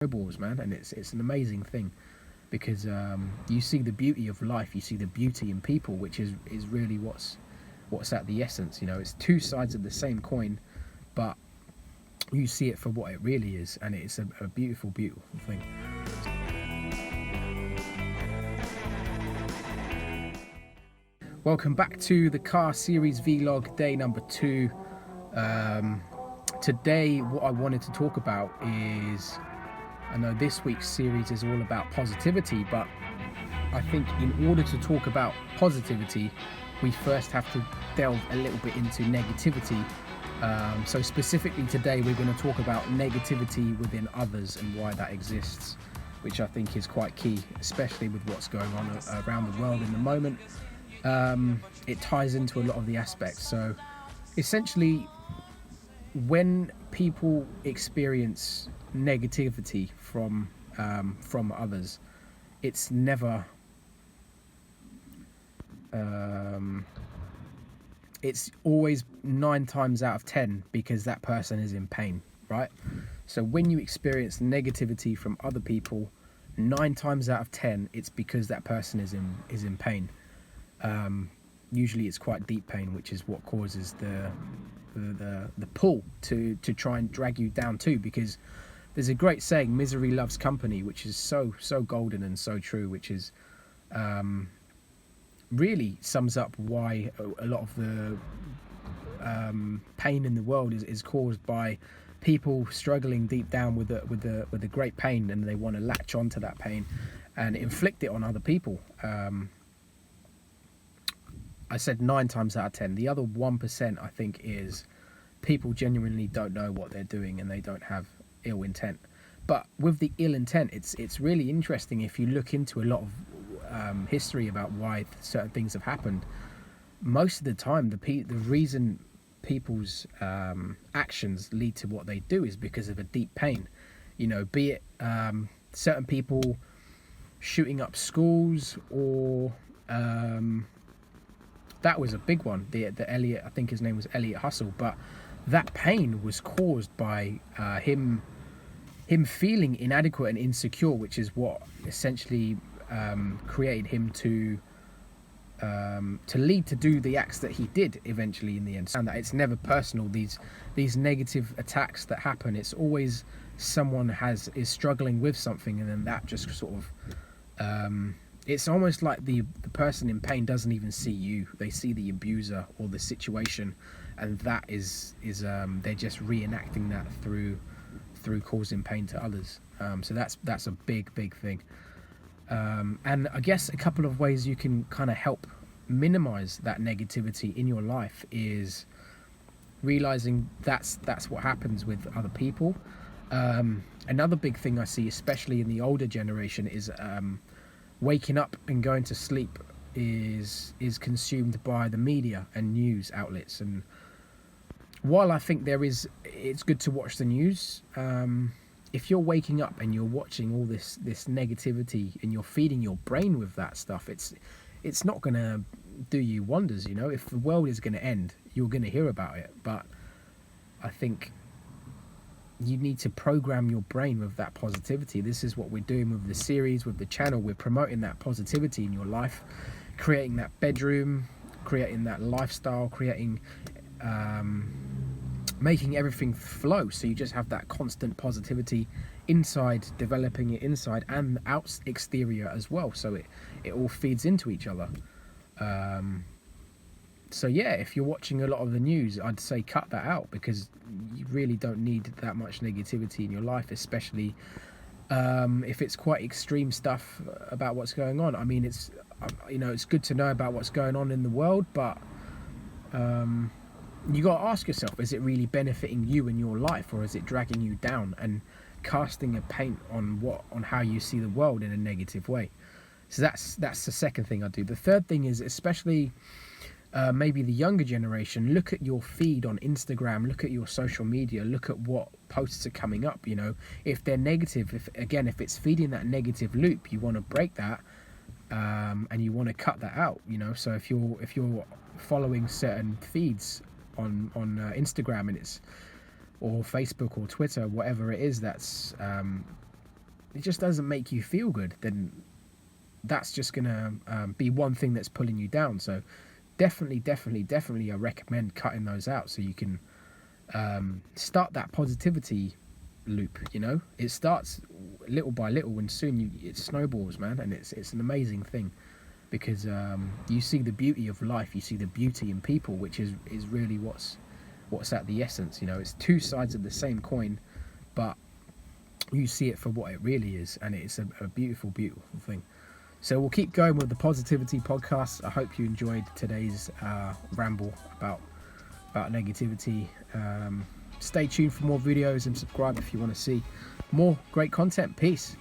snowballs, man, and it's an amazing thing because you see the beauty of life, you see the beauty in people, which is really what's at the essence. You know, it's two sides of the same coin, but you see it for what it really is, and it's a beautiful, beautiful thing. Welcome back to the car series vlog, day number 2. Today what I wanted to talk about is, I know this week's series is all about positivity, but I think in order to talk about positivity, we first have to delve a little bit into negativity. So specifically today, we're going to talk about negativity within others and why that exists, which I think is quite key, especially with what's going on around the world in the moment. It ties into a lot of the aspects. So essentially, when people experience negativity from others, it's never it's always 9 times out of 10 because that person is in pain, right? So when you experience negativity from other people, 9 times out of 10 it's because that person is in pain. Usually it's quite deep pain, which is what causes the pull to try and drag you down too, because there's a great saying, misery loves company, which is so golden and so true, which is really sums up why a lot of the pain in the world is caused by people struggling deep down with a great pain, and they want to latch onto that pain and inflict it on other people. I said 9 times out of 10. The other 1%, I think, is people genuinely don't know what they're doing and they don't have ill intent. But with the ill intent, it's really interesting if you look into a lot of history about why certain things have happened. Most of the time, the reason people's actions lead to what they do is because of a deep pain. You know, be it certain people shooting up schools, or that was a big one. The Elliot, I think his name was Elliot Hustle, but that pain was caused by him feeling inadequate and insecure, which is what essentially created him to lead to do the acts that he did eventually in the end. And that it's never personal. These negative attacks that happen, it's always someone is struggling with something, and then that just sort of it's almost like the person in pain doesn't even see you. They see the abuser or the situation, and that is they're just reenacting that through causing pain to others. So that's a big thing. And I guess a couple of ways you can kind of help minimize that negativity in your life is realizing that's what happens with other people. Another big thing I see, especially in the older generation, is waking up and going to sleep is consumed by the media and news outlets. And while I think it's good to watch the news, if you're waking up and you're watching all this negativity and you're feeding your brain with that stuff, it's not going to do you wonders. You know, if the world is going to end, you're going to hear about it. But I think you need to program your brain with that positivity. This is what we're doing with the series, with the channel. We're promoting that positivity in your life, creating that bedroom, creating that lifestyle, creating making everything flow, so you just have that constant positivity inside, developing it inside and out, exterior as well, so it all feeds into each other. So yeah, if you're watching a lot of the news, I'd say cut that out, because you really don't need that much negativity in your life, especially if it's quite extreme stuff about what's going on. I mean, it's it's good to know about what's going on in the world, but you got to ask yourself, is it really benefiting you in your life, or is it dragging you down and casting a paint on how you see the world in a negative way? So that's the second thing I do. The third thing is, especially maybe the younger generation, look at your feed on Instagram, look at your social media, look at what posts are coming up. You know, if they're negative, if it's feeding that negative loop, you want to break that, and you want to cut that out. You know, so if you're following certain feeds on Instagram, and it's, or Facebook or Twitter, whatever it is, that's it just doesn't make you feel good, then that's just gonna be one thing that's pulling you down. So definitely I recommend cutting those out so you can start that positivity loop. You know, it starts little by little, and soon it snowballs, man. And it's an amazing thing, because you see the beauty of life, you see the beauty in people, which is really what's at the essence. You know, it's two sides of the same coin, but you see it for what it really is, and it's a beautiful thing. So we'll keep going with the positivity podcast. I hope you enjoyed today's ramble about negativity. Stay tuned for more videos and subscribe if you want to see more great content. Peace.